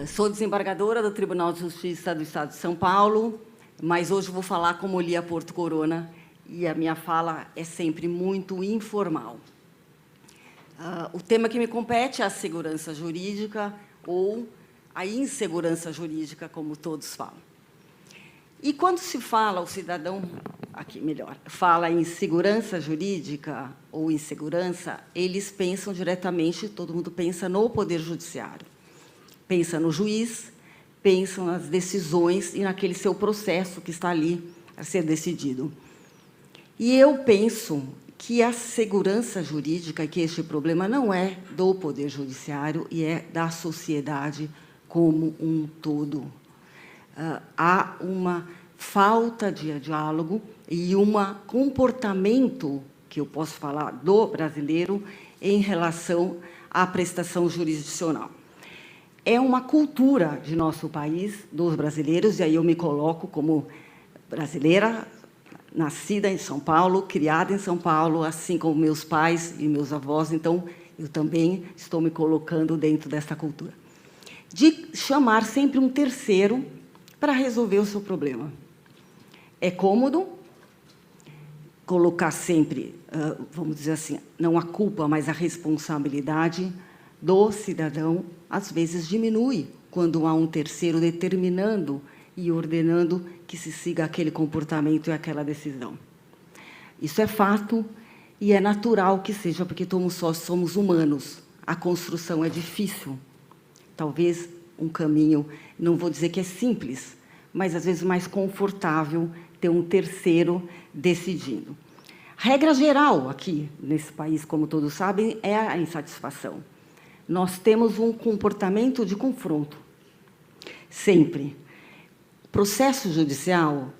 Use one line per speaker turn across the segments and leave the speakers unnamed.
Sou desembargadora do Tribunal de Justiça do Estado de São Paulo, mas hoje vou falar como Lia Porto Corona, e a minha fala é sempre muito informal. O tema que me compete é a segurança jurídica ou a insegurança jurídica, como todos falam. E quando se fala, o cidadão, aqui melhor, fala em segurança jurídica ou insegurança, eles pensam diretamente, todo mundo pensa no Poder Judiciário. Pensa no juiz, pensam nas decisões e naquele seu processo que está ali a ser decidido. E eu penso que a segurança jurídica, que este problema não é do Poder Judiciário e é da sociedade como um todo. Há uma falta de diálogo e um comportamento, que eu posso falar, do brasileiro em relação à prestação jurisdicional. É uma cultura de nosso país, dos brasileiros, e aí eu me coloco como brasileira, nascida em São Paulo, criada em São Paulo, assim como meus pais e meus avós, então eu também estou me colocando dentro dessa cultura. De chamar sempre um terceiro para resolver o seu problema. É cômodo colocar sempre, vamos dizer assim, não a culpa, mas a responsabilidade do cidadão, às vezes diminui quando há um terceiro determinando e ordenando que se siga aquele comportamento e aquela decisão. Isso é fato e é natural que seja, porque somos humanos. A construção é difícil. Talvez um caminho, não vou dizer que é simples, mas às vezes mais confortável ter um terceiro decidindo. Regra geral aqui nesse país, como todos sabem, é a insatisfação. Nós temos um comportamento de confronto, sempre. Processo judicial,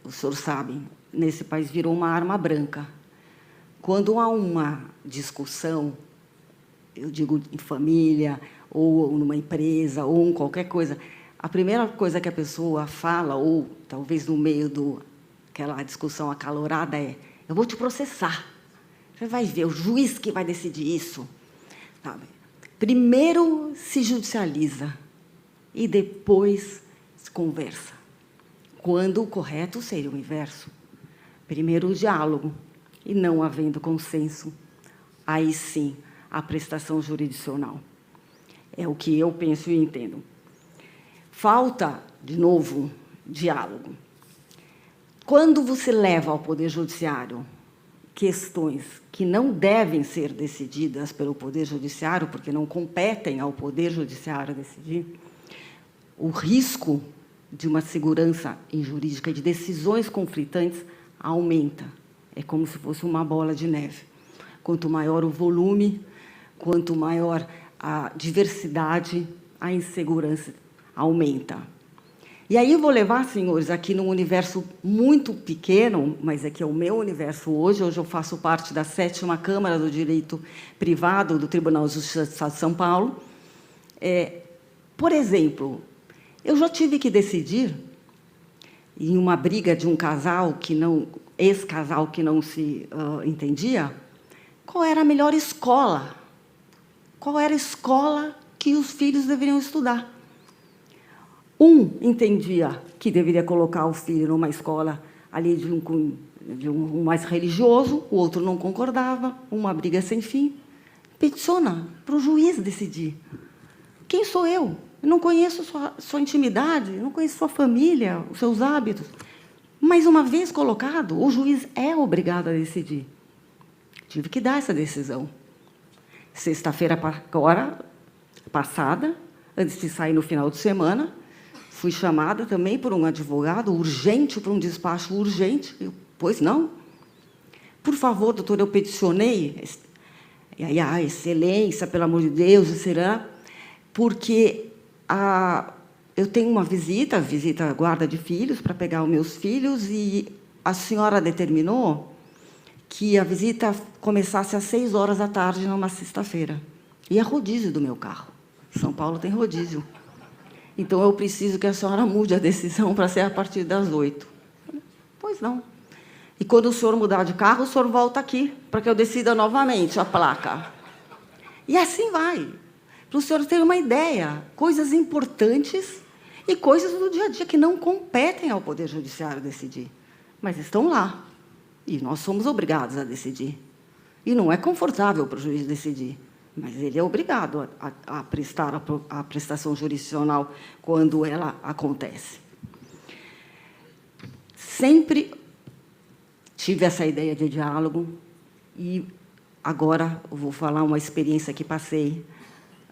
o senhor sabe, nesse país virou uma arma branca. Quando há uma discussão, eu digo em família, ou numa empresa, ou em qualquer coisa, a primeira coisa que a pessoa fala, ou talvez no meio daquela discussão acalorada, é: eu vou te processar. Você vai ver, o juiz que vai decidir isso. Sabe? Primeiro se judicializa e depois se conversa. Quando o correto seria o inverso. Primeiro o diálogo, e não havendo consenso, aí sim a prestação jurisdicional. É o que eu penso e entendo. Falta, de novo, diálogo. Quando você leva ao Poder Judiciário questões que não devem ser decididas pelo Poder Judiciário, porque não competem ao Poder Judiciário decidir, o risco de uma segurança jurídica e de decisões conflitantes aumenta. É como se fosse uma bola de neve. Quanto maior o volume, quanto maior a diversidade, a insegurança aumenta. E aí eu vou levar, senhores, aqui num universo muito pequeno, mas aqui é o meu universo hoje. Hoje eu faço parte da 7ª Câmara do Direito Privado do Tribunal de Justiça do Estado de São Paulo. Por exemplo, eu já tive que decidir, em uma briga de um casal ex-casal que não se entendia, qual era a melhor escola, qual era a escola que os filhos deveriam estudar. Um entendia que deveria colocar o filho numa escola ali de um mais religioso, o outro não concordava, uma briga sem fim. Peticiona para o juiz decidir. Quem sou eu? Eu não conheço sua intimidade, não conheço sua família, os seus hábitos. Mas, uma vez colocado, o juiz é obrigado a decidir. Tive que dar essa decisão. Sexta-feira agora, passada, antes de sair no final de semana, fui chamada também por um advogado urgente, para um despacho urgente. Pois não? Por favor, doutor, eu peticionei. E aí, a excelência, pelo amor de Deus, será? Porque eu tenho uma visita guarda de filhos, para pegar os meus filhos, e a senhora determinou que a visita começasse às 6 horas da tarde, numa sexta-feira. E é rodízio do meu carro. São Paulo tem rodízio. Então, eu preciso que a senhora mude a decisão para ser a partir das 8. Pois não. E quando o senhor mudar de carro, o senhor volta aqui, para que eu decida novamente a placa. E assim vai. para o senhor ter uma ideia, coisas importantes e coisas do dia a dia que não competem ao Poder Judiciário decidir, mas estão lá, e nós somos obrigados a decidir. E não é confortável para o juiz decidir, mas ele é obrigado a prestar a prestação jurisdicional quando ela acontece. Sempre tive essa ideia de diálogo e agora eu vou falar uma experiência que passei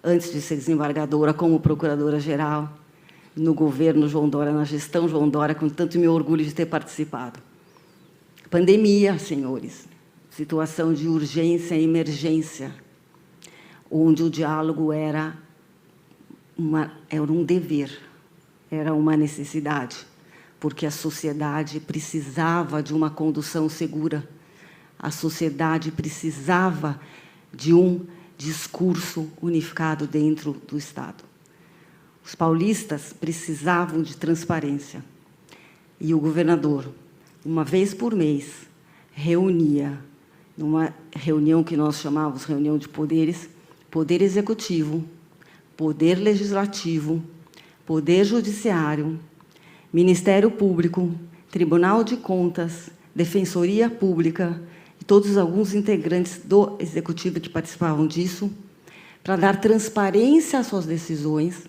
antes de ser desembargadora, como procuradora-geral, no governo João Dória, na gestão João Dória, com tanto me orgulho de ter participado. Pandemia, senhores, situação de urgência e emergência, onde o diálogo era um dever, era uma necessidade, porque a sociedade precisava de uma condução segura, a sociedade precisava de um discurso unificado dentro do Estado. Os paulistas precisavam de transparência. E o governador, uma vez por mês, reunia, numa reunião que nós chamávamos reunião de poderes, poder executivo, poder legislativo, poder judiciário, Ministério Público, Tribunal de Contas, Defensoria Pública, e todos alguns integrantes do Executivo que participavam disso, para dar transparência às suas decisões,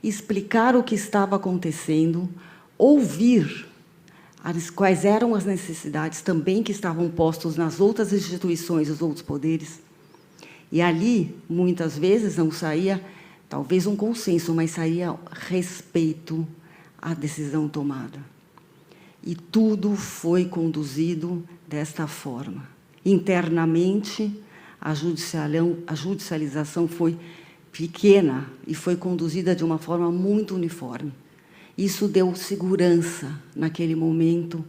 explicar o que estava acontecendo, ouvir quais eram as necessidades também que estavam postas nas outras instituições, os outros poderes. E ali, muitas vezes, não saía, talvez um consenso, mas saía respeito à decisão tomada. E tudo foi conduzido desta forma. Internamente, a judicialização foi pequena e foi conduzida de uma forma muito uniforme. Isso deu segurança, naquele momento,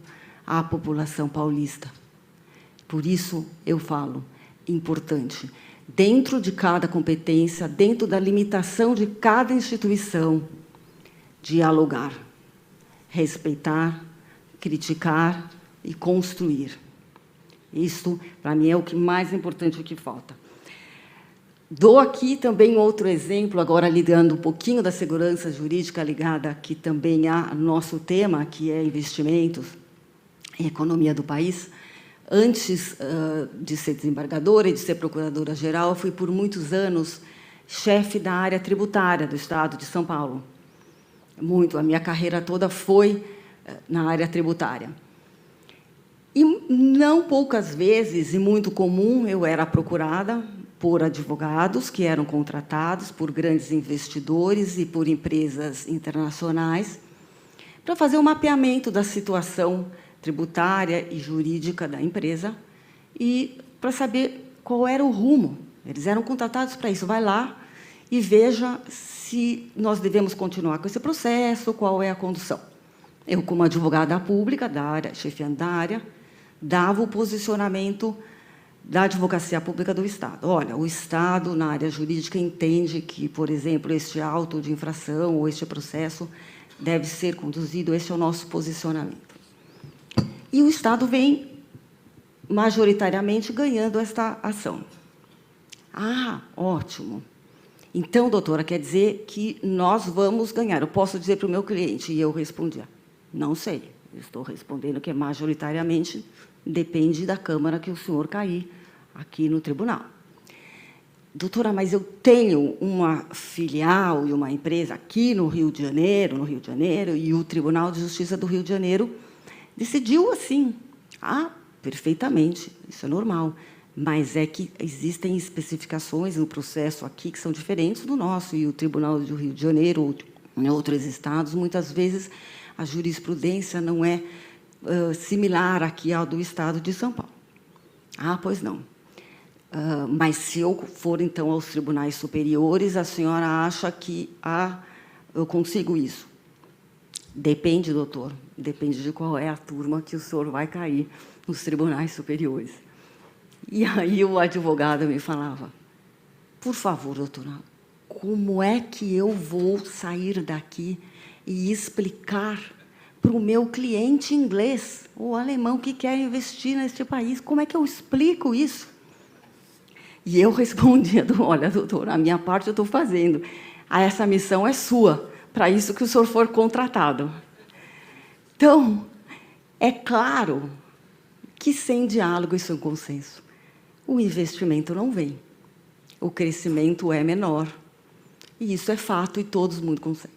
à população paulista. Por isso, eu falo, importante, dentro de cada competência, dentro da limitação de cada instituição, dialogar, respeitar, criticar e construir. Isso, para mim, é o que mais importante, o que falta. Dou aqui também outro exemplo, agora ligando um pouquinho da segurança jurídica, ligada aqui também ao nosso tema, que é investimentos e economia do país. Antes de ser desembargadora e de ser procuradora-geral, fui, por muitos anos, chefe da área tributária do Estado de São Paulo. A minha carreira toda foi na área tributária. E não poucas vezes, e muito comum, eu era procurada por advogados que eram contratados por grandes investidores e por empresas internacionais para fazer um mapeamento da situação tributária e jurídica da empresa e para saber qual era o rumo. Eles eram contratados para isso. Vai lá e veja se nós devemos continuar com esse processo, qual é a condução. Eu, como advogada pública da área, chefiando da área, dava o posicionamento da advocacia pública do Estado. Olha, o Estado, na área jurídica, entende que, por exemplo, este auto de infração ou este processo deve ser conduzido, esse é o nosso posicionamento. E o Estado vem, majoritariamente, ganhando esta ação. Ah, ótimo. Então, doutora, quer dizer que nós vamos ganhar. Eu posso dizer para o meu cliente, e eu respondia, não sei, eu estou respondendo que majoritariamente depende da Câmara que o senhor cair aqui no tribunal. Doutora, mas eu tenho uma filial e uma empresa aqui no Rio de Janeiro, e o Tribunal de Justiça do Rio de Janeiro decidiu assim. Ah, perfeitamente, isso é normal. Mas é que existem especificações no processo aqui que são diferentes do nosso, e o Tribunal do Rio de Janeiro, ou em outros estados, muitas vezes a jurisprudência não é similar aqui ao do Estado de São Paulo. Ah, pois não. Mas se eu for, então, aos tribunais superiores, a senhora acha que eu consigo isso? Depende, doutor. Depende de qual é a turma que o senhor vai cair nos tribunais superiores. E aí o advogado me falava, por favor, doutora, como é que eu vou sair daqui e explicar para o meu cliente inglês ou alemão que quer investir neste país? Como é que eu explico isso? E eu respondia, olha, doutor, a minha parte eu estou fazendo. Essa missão é sua, para isso que o senhor for contratado. Então, é claro que sem diálogo e sem consenso, o investimento não vem. O crescimento é menor. E isso é fato e todo mundo consegue.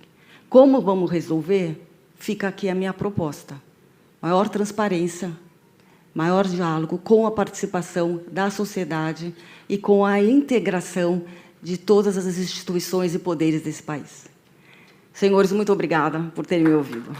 Como vamos resolver? Fica aqui a minha proposta. Maior transparência, maior diálogo com a participação da sociedade e com a integração de todas as instituições e poderes desse país. Senhores, muito obrigada por terem me ouvido.